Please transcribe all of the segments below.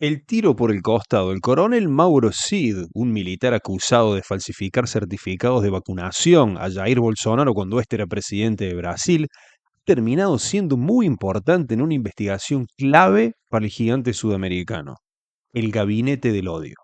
El tiro por el costado. El coronel Mauro Cid, un militar acusado de falsificar certificados de vacunación a Jair Bolsonaro cuando éste era presidente de Brasil, ha terminado siendo muy importante en una investigación clave para el gigante sudamericano, el Gabinete del Odio.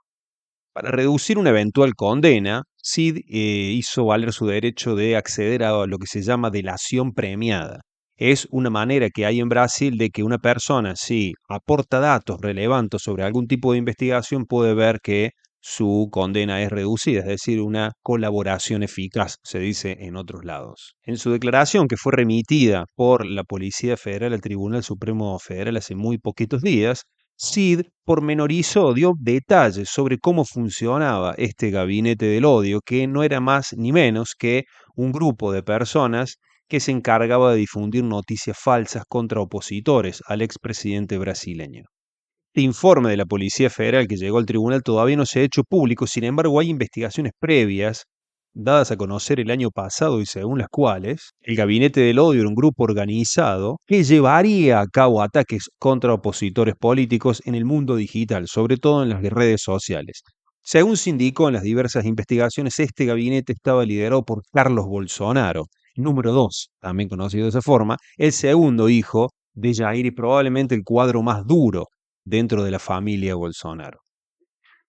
Para reducir una eventual condena, Cid hizo valer su derecho de acceder a lo que se llama delación premiada. Es una manera que hay en Brasil de que una persona, si aporta datos relevantes sobre algún tipo de investigación, puede ver que su condena es reducida, es decir, una colaboración eficaz, se dice en otros lados. En su declaración, que fue remitida por la Policía Federal al Tribunal Supremo Federal hace muy poquitos días, Cid pormenorizó, dio detalles sobre cómo funcionaba este gabinete del odio, que no era más ni menos que un grupo de personas que se encargaba de difundir noticias falsas contra opositores al expresidente brasileño. Este informe de la Policía Federal que llegó al tribunal todavía no se ha hecho público, sin embargo hay investigaciones previas dadas a conocer el año pasado y según las cuales el Gabinete del Odio era un grupo organizado que llevaría a cabo ataques contra opositores políticos en el mundo digital, sobre todo en las redes sociales. Según se indicó en las diversas investigaciones, este gabinete estaba liderado por Carlos Bolsonaro, número 2, también conocido de esa forma, el segundo hijo de Jair y probablemente el cuadro más duro dentro de la familia Bolsonaro.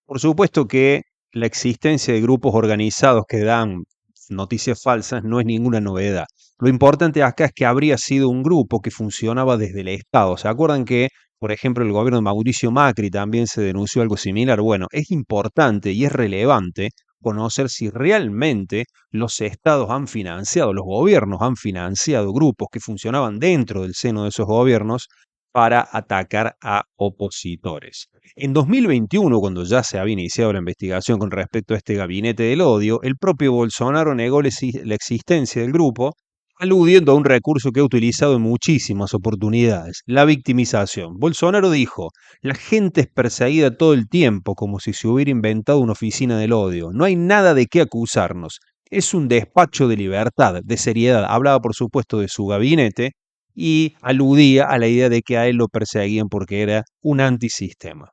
Por supuesto que la existencia de grupos organizados que dan noticias falsas no es ninguna novedad. Lo importante acá es que habría sido un grupo que funcionaba desde el Estado. ¿Se acuerdan que, por ejemplo, el gobierno de Mauricio Macri también se denunció algo similar? Bueno, es importante y es relevante conocer si realmente los estados han financiado, los gobiernos han financiado grupos que funcionaban dentro del seno de esos gobiernos para atacar a opositores. En 2021, cuando ya se había iniciado la investigación con respecto a este gabinete del odio, el propio Bolsonaro negó la existencia del grupo, aludiendo a un recurso que ha utilizado en muchísimas oportunidades, la victimización. Bolsonaro dijo, la gente es perseguida todo el tiempo como si se hubiera inventado una oficina del odio. No hay nada de qué acusarnos. Es un despacho de libertad, de seriedad. Hablaba, por supuesto, de su gabinete y aludía a la idea de que a él lo perseguían porque era un antisistema.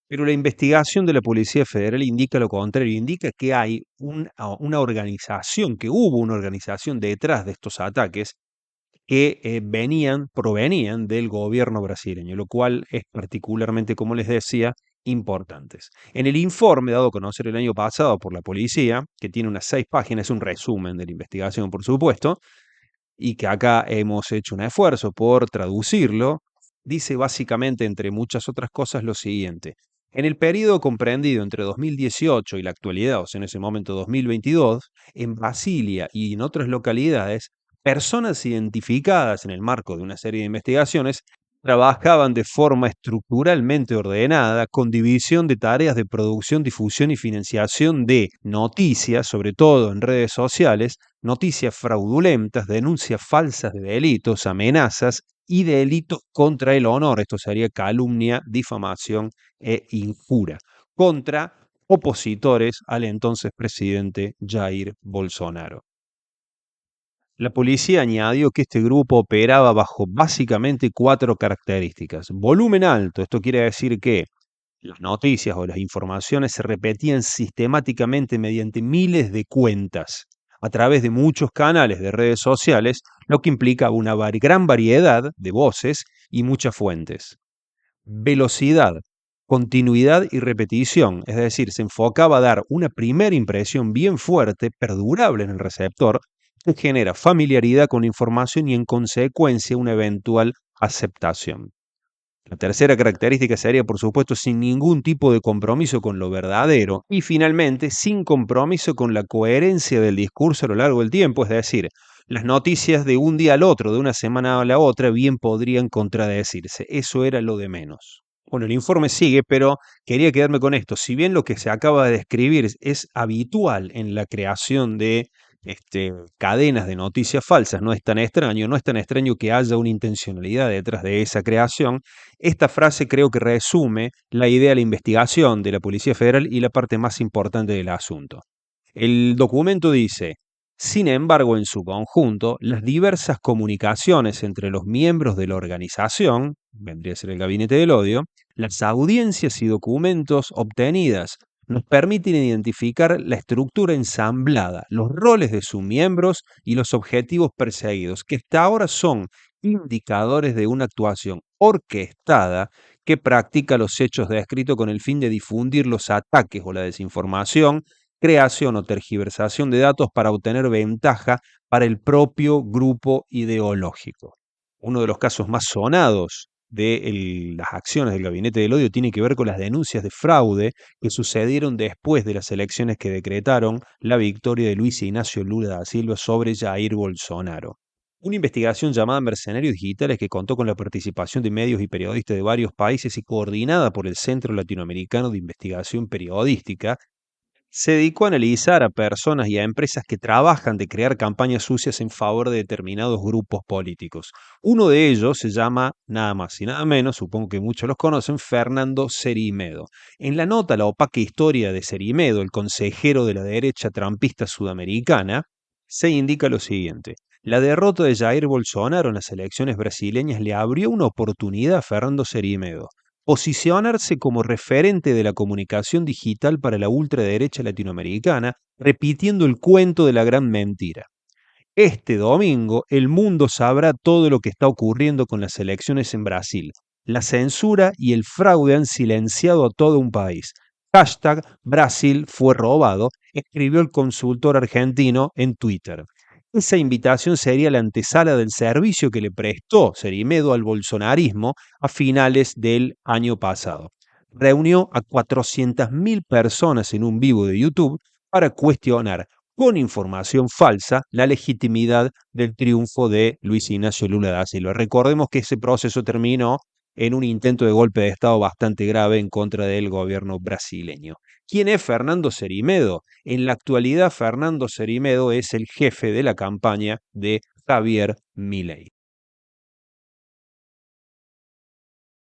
Pero la investigación de la Policía Federal indica lo contrario, indica que hay una organización, que hubo una organización detrás de estos ataques que provenían del gobierno brasileño, lo cual es particularmente, como les decía, importantes. En el informe dado a conocer el año pasado por la policía, que tiene unas 6 páginas, es un resumen de la investigación, por supuesto, y que acá hemos hecho un esfuerzo por traducirlo, dice básicamente, entre muchas otras cosas, lo siguiente. En el periodo comprendido entre 2018 y la actualidad, o sea, en ese momento 2022, en Brasilia y en otras localidades, personas identificadas en el marco de una serie de investigaciones trabajaban de forma estructuralmente ordenada, con división de tareas de producción, difusión y financiación de noticias, sobre todo en redes sociales, noticias fraudulentas, denuncias falsas de delitos, amenazas y delitos contra el honor. Esto sería calumnia, difamación e injura contra opositores al entonces presidente Jair Bolsonaro. La policía añadió que este grupo operaba bajo básicamente 4 características. Volumen alto, esto quiere decir que las noticias o las informaciones se repetían sistemáticamente mediante miles de cuentas a través de muchos canales de redes sociales, lo que implica una gran variedad de voces y muchas fuentes. Velocidad, continuidad y repetición, es decir, se enfocaba a dar una primera impresión bien fuerte, perdurable en el receptor, que genera familiaridad con la información y en consecuencia una eventual aceptación. La tercera característica sería, por supuesto, sin ningún tipo de compromiso con lo verdadero y finalmente sin compromiso con la coherencia del discurso a lo largo del tiempo, es decir, las noticias de un día al otro, de una semana a la otra, bien podrían contradecirse. Eso era lo de menos. Bueno, el informe sigue, pero quería quedarme con esto. Si bien lo que se acaba de describir es habitual en la creación de cadenas de noticias falsas, no es tan extraño que haya una intencionalidad detrás de esa creación. Esta frase creo que resume la idea de la investigación de la Policía Federal y la parte más importante del asunto. El documento dice, Sin embargo, en su conjunto, las diversas comunicaciones entre los miembros de la organización, vendría a ser el gabinete del odio, las audiencias y documentos obtenidas nos permiten identificar la estructura ensamblada, los roles de sus miembros y los objetivos perseguidos, que hasta ahora son indicadores de una actuación orquestada que practica los hechos descritos con el fin de difundir los ataques o la desinformación, creación o tergiversación de datos para obtener ventaja para el propio grupo ideológico. Uno de los casos más sonados de las acciones del Gabinete del Odio tiene que ver con las denuncias de fraude que sucedieron después de las elecciones que decretaron la victoria de Luis Ignacio Lula da Silva sobre Jair Bolsonaro. Una investigación llamada Mercenarios Digitales, que contó con la participación de medios y periodistas de varios países y coordinada por el Centro Latinoamericano de Investigación Periodística, se dedicó a analizar a personas y a empresas que trabajan de crear campañas sucias en favor de determinados grupos políticos. Uno de ellos se llama nada más y nada menos, supongo que muchos los conocen, Fernando Cerimedo. En la nota La opaca historia de Cerimedo, el consejero de la derecha trampista sudamericana, se indica lo siguiente. La derrota de Jair Bolsonaro en las elecciones brasileñas le abrió una oportunidad a Fernando Cerimedo: posicionarse como referente de la comunicación digital para la ultraderecha latinoamericana, repitiendo el cuento de la gran mentira. Este domingo el mundo sabrá todo lo que está ocurriendo con las elecciones en Brasil. La censura y el fraude han silenciado a todo un país. Hashtag Brasil fue robado, escribió el consultor argentino en Twitter. Esa invitación sería la antesala del servicio que le prestó Cerimedo al bolsonarismo a finales del año pasado. Reunió a 400.000 personas en un vivo de YouTube para cuestionar con información falsa la legitimidad del triunfo de Luis Ignacio Lula da Silva. Recordemos que ese proceso terminó en un intento de golpe de Estado bastante grave en contra del gobierno brasileño. ¿Quién es Fernando Cerimedo? En la actualidad, Fernando Cerimedo es el jefe de la campaña de Javier Milei.